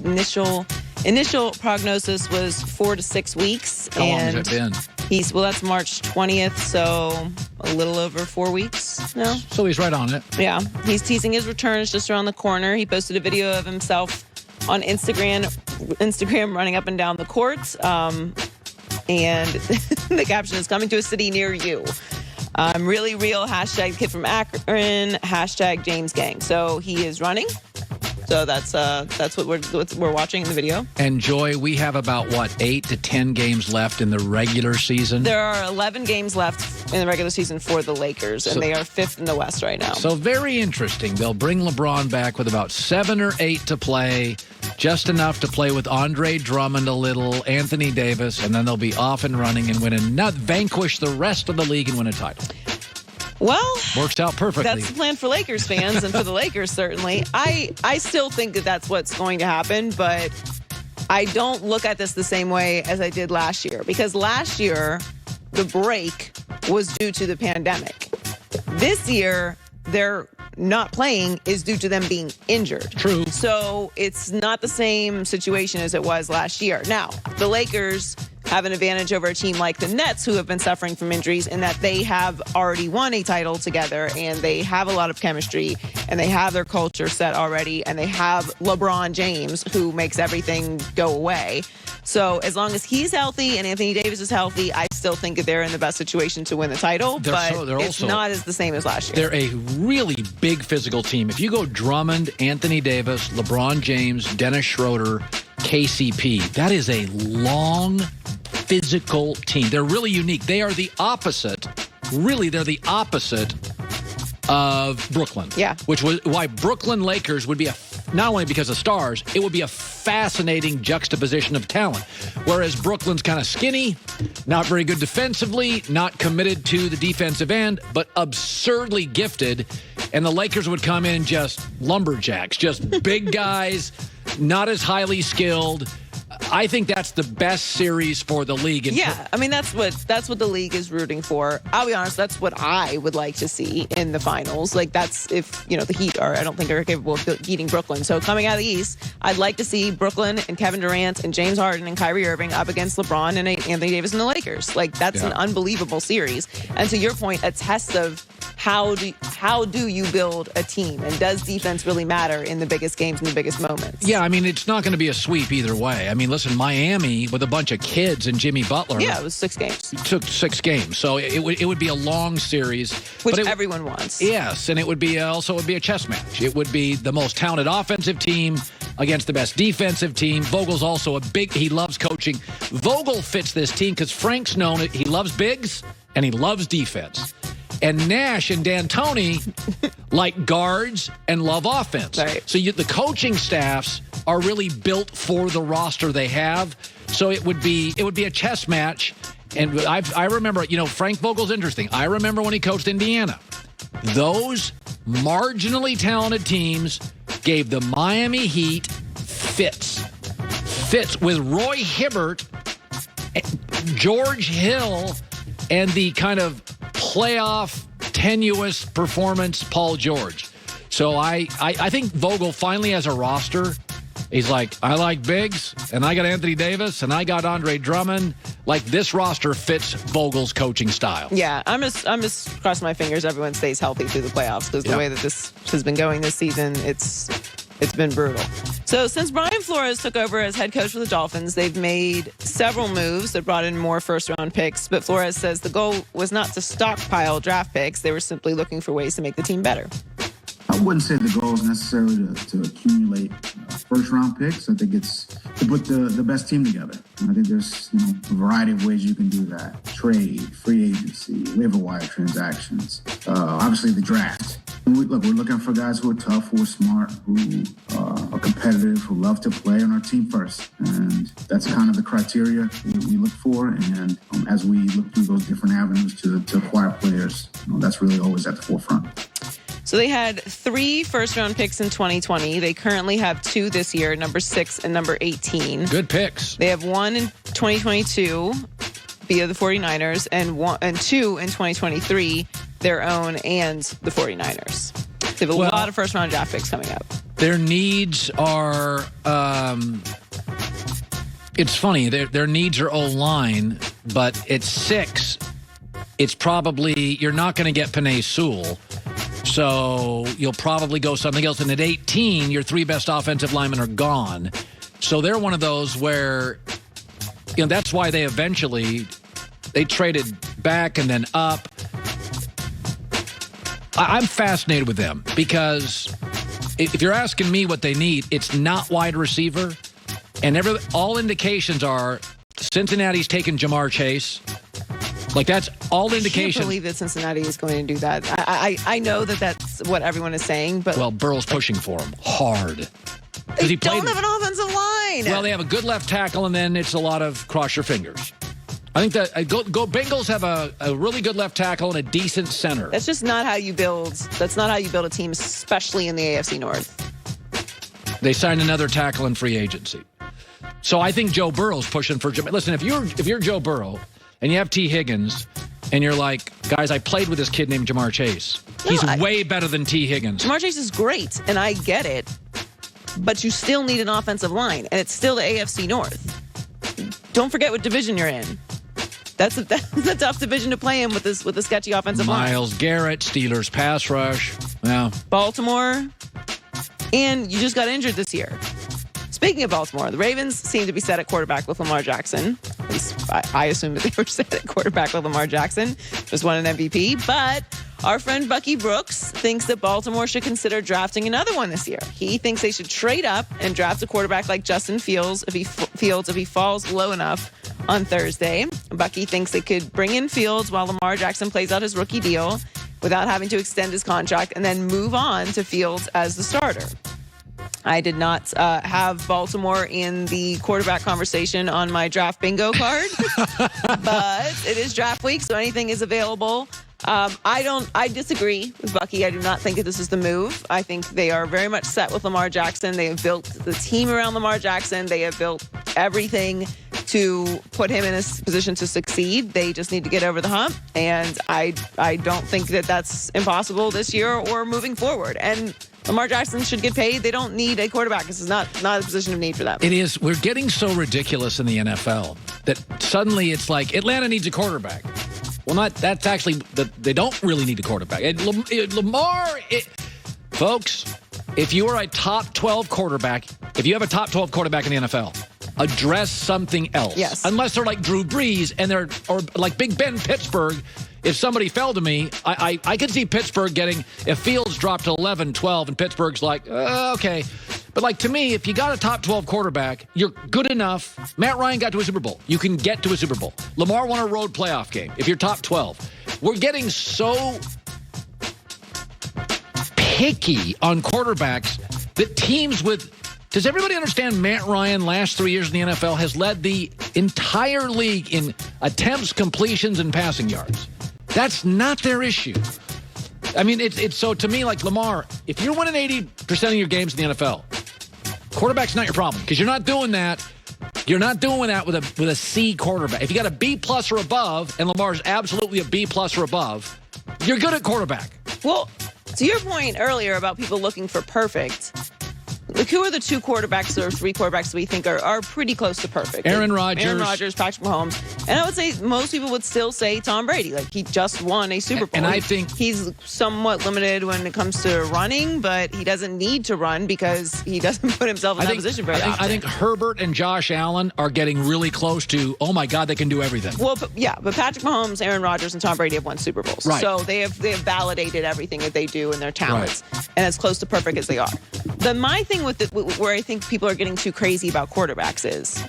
initial prognosis was 4 to 6 weeks. How long has it been? That's March 20th, so a little over 4 weeks now. So he's right on it. Yeah, he's teasing his return is just around the corner. He posted a video of himself on Instagram running up and down the court, and the caption is "Coming to a city near you." Really real, hashtag kid from Akron, hashtag James Gang. So he is running. So that's what we're watching in the video. And Joy, we have about 8 to 10 games left in the regular season. There are 11 games left in the regular season for the Lakers, and they are 5th in the West right now. So very interesting. They'll bring LeBron back with about 7 or 8 to play, just enough to play with Andre Drummond a little, Anthony Davis, and then they'll be off and running and vanquish the rest of the league and win a title. Well, works out perfectly. That's the plan for Lakers fans and for the Lakers, certainly. I still think that that's what's going to happen, but I don't look at this the same way as I did last year, because last year the break was due to the pandemic. This year, they're not playing is due to them being injured. True. So it's not the same situation as it was last year. Now, the Lakers have an advantage over a team like the Nets, who have been suffering from injuries, in that they have already won a title together, and they have a lot of chemistry, and they have their culture set already, and they have LeBron James, who makes everything go away. So as long as he's healthy and Anthony Davis is healthy, I still think that they're in the best situation to win the title, it's not as the same as last year. They're a really big physical team. If you go Drummond, Anthony Davis, LeBron James, Dennis Schroeder, KCP, that is a long, physical team. They're really unique. They are the opposite. Really, they're the opposite of Brooklyn. Yeah. Which was why Brooklyn Lakers would be not only because of stars, it would be a fascinating juxtaposition of talent. Whereas Brooklyn's kind of skinny, not very good defensively, not committed to the defensive end, but absurdly gifted. And the Lakers would come in just lumberjacks, just big guys, not as highly skilled. I think that's the best series for the league. Yeah, I mean, that's what the league is rooting for. I'll be honest, that's what I would like to see in the finals. Like, that's if, the Heat I don't think are capable of beating Brooklyn. So coming out of the East, I'd like to see Brooklyn and Kevin Durant and James Harden and Kyrie Irving up against LeBron and Anthony Davis and the Lakers. Like, that's an unbelievable series. And to your point, a test of how do you build a team, and does defense really matter in the biggest games and the biggest moments? Yeah, I mean, it's not going to be a sweep either way. I mean, listen, Miami with a bunch of kids and Jimmy Butler. Yeah, it was 6 games. Took 6 games, so it would be a long series, which everyone wants. Yes, and it would be a chess match. It would be the most talented offensive team against the best defensive team. Vogel's also he loves coaching. Vogel fits this team because Frank's known it. He loves bigs and he loves defense. And Nash and D'Antoni like guards and love offense. Right. So the coaching staffs are really built for the roster they have. So it would be a chess match. And I remember, Frank Vogel's interesting. I remember when he coached Indiana. Those marginally talented teams gave the Miami Heat fits with Roy Hibbert, George Hill, and the kind of playoff tenuous performance Paul George. So I think Vogel finally has a roster. He's like, I like bigs, and I got Anthony Davis, and I got Andre Drummond. Like, this roster fits Vogel's coaching style. Yeah, I'm just crossing my fingers everyone stays healthy through the playoffs, because the way that this has been going this season, it's been brutal. So since Brian Flores took over as head coach for the Dolphins, they've made several moves that brought in more first-round picks, but Flores says the goal was not to stockpile draft picks. They were simply looking for ways to make the team better. I wouldn't say the goal is necessarily to accumulate first-round picks. I think it's to put the best team together. I think there's a variety of ways you can do that. Trade, free agency, waiver wire transactions, obviously the draft. We're looking for guys who are tough, who are smart, who are competitive, who love to play on our team first. And that's kind of the criteria we look for. And as we look through those different avenues to acquire players, that's really always at the forefront. So they had 3 first-round picks in 2020. They currently have 2 this year, number 6 and number 18. Good picks. They have 1 in 2022 via the 49ers and 2 in 2023, their own and the 49ers. They have a lot of first-round draft picks coming up. Their needs are, it's funny, their needs are O-line, but at 6, it's probably, you're not going to get Penei Sewell. So you'll probably go something else. And at 18, your 3 best offensive linemen are gone. So they're one of those where, that's why they traded back and then up. I'm fascinated with them because if you're asking me what they need, it's not wide receiver. And all indications are Cincinnati's taken Jamar Chase. Like, that's all indication. I can't believe that Cincinnati is going to do that. I know that that's what everyone is saying, but... Well, Burrow's pushing for him hard. They don't have an offensive line. Well, they have a good left tackle, and then it's a lot of cross your fingers. I think that Bengals have a really good left tackle and a decent center. That's just not how you build. That's not how you build a team, especially in the AFC North. They signed another tackle in free agency. So I think Joe Burrow's pushing for... Listen, if you're Joe Burrow... and you have T. Higgins, and you're like, guys, I played with this kid named Jamar Chase. He's way better than T. Higgins. Jamar Chase is great, and I get it, but you still need an offensive line, and it's still the AFC North. Don't forget what division you're in. That's a tough division to play in with a sketchy offensive line. Myles Garrett, Steelers pass rush. Yeah. Baltimore, and you just got injured this year. Speaking of Baltimore, the Ravens seem to be set at quarterback with Lamar Jackson. At least I assume that they were set at quarterback with Lamar Jackson. Just won an MVP. But our friend Bucky Brooks thinks that Baltimore should consider drafting another one this year. He thinks they should trade up and draft a quarterback like Justin Fields if he falls low enough on Thursday. Bucky thinks they could bring in Fields while Lamar Jackson plays out his rookie deal without having to extend his contract and then move on to Fields as the starter. I did not have Baltimore in the quarterback conversation on my draft bingo card, but it is draft week, so anything is available. I disagree with Bucky. I do not think that this is the move. I think they are very much set with Lamar Jackson. They have built the team around Lamar Jackson. They have built everything to put him in a position to succeed. They just need to get over the hump, and I don't think that that's impossible this year or moving forward. And Lamar Jackson should get paid. They don't need a quarterback. This is not a position of need for them. It is. We're getting so ridiculous in the NFL that suddenly it's like Atlanta needs a quarterback. Well, that's actually, they don't really need a quarterback. Folks, if you are a top 12 quarterback, if you have a top 12 quarterback in the NFL, address something else. Yes. Unless they're like Drew Brees or like Big Ben Pittsburgh. If somebody fell to me, I could see Pittsburgh getting, if Fields dropped to 11, 12, and Pittsburgh's like, okay. But like to me, if you got a top 12 quarterback, you're good enough. Matt Ryan got to a Super Bowl. You can get to a Super Bowl. Lamar won a road playoff game. If you're top 12, we're getting so picky on quarterbacks that teams with, does everybody understand Matt Ryan last 3 years in the NFL has led the entire league in attempts, completions, and passing yards? That's not their issue. I mean, it's so to me like Lamar, if you're winning 80% of your games in the NFL, quarterback's not your problem because you're not doing that. You're not doing that with a C quarterback. If you got a B plus or above, and Lamar's absolutely a B plus or above, you're good at quarterback. Well, to your point earlier about people looking for perfect, like who are the 2 quarterbacks or 3 quarterbacks we think are pretty close to perfect? Aaron Rodgers, Patrick Mahomes. And I would say most people would still say Tom Brady. Like, he just won a Super Bowl. And I think he's somewhat limited when it comes to running, but he doesn't need to run because he doesn't put himself in that position very often. I think Herbert and Josh Allen are getting really close to, oh my God, they can do everything. Well, but Patrick Mahomes, Aaron Rodgers, and Tom Brady have won Super Bowls. Right. So they have validated everything that they do and their talents, and as close to perfect as they are. My thing with where I think people are getting too crazy about quarterbacks is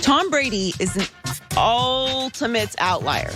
Tom Brady is an ultimate outlier.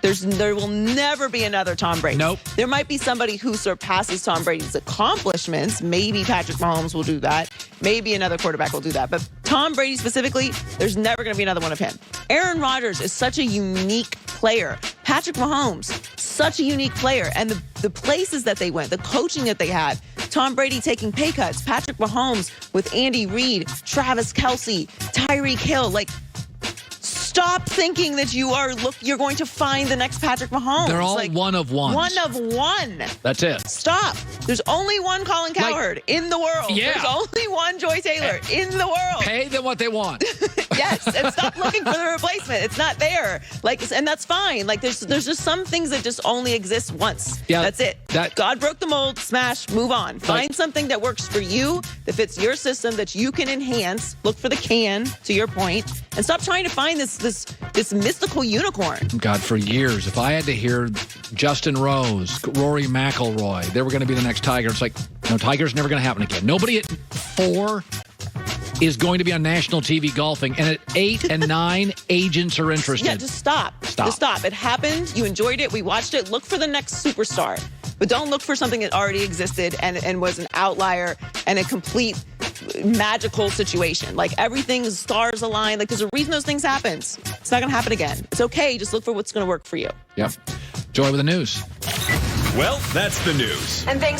There will never be another Tom Brady. Nope. There might be somebody who surpasses Tom Brady's accomplishments. Maybe Patrick Mahomes will do that. Maybe another quarterback will do that. But Tom Brady specifically, there's never going to be another one of him. Aaron Rodgers is such a unique player. Patrick Mahomes, such a unique player. And the places that they went, the coaching that they had, Tom Brady taking pay cuts, Patrick Mahomes with Andy Reid, Travis Kelce, Tyreek Hill, like Stop thinking that you're going to find the next Patrick Mahomes. They're all one of one. One of one. That's it. Stop. There's only one Colin Cowherd in the world. Yeah. There's only one Joy Taylor in the world. Pay them what they want. Yes, and stop looking for the replacement. It's not there. And that's fine. There's just some things that just only exist once. Yeah, that's it. God broke the mold. Smash. Move on. Find something that works for you, that fits your system, that you can enhance. Look for the can, to your point, and stop trying to find this mystical unicorn. God, for years, if I had to hear Justin Rose, Rory McIlroy, they were going to be the next Tiger. It's like, no, Tiger's never going to happen again. Nobody at 4 is going to be on national TV golfing, and at 8 and 9, agents are interested. Yeah, just stop. Just stop. It happened. You enjoyed it. We watched it. Look for the next superstar. But don't look for something that already existed and was an outlier and a complete magical situation. Everything's stars align. There's a reason those things happen. It's not going to happen again. It's okay. Just look for what's going to work for you. Yep. Joy with the news. Well, that's the news. And thanks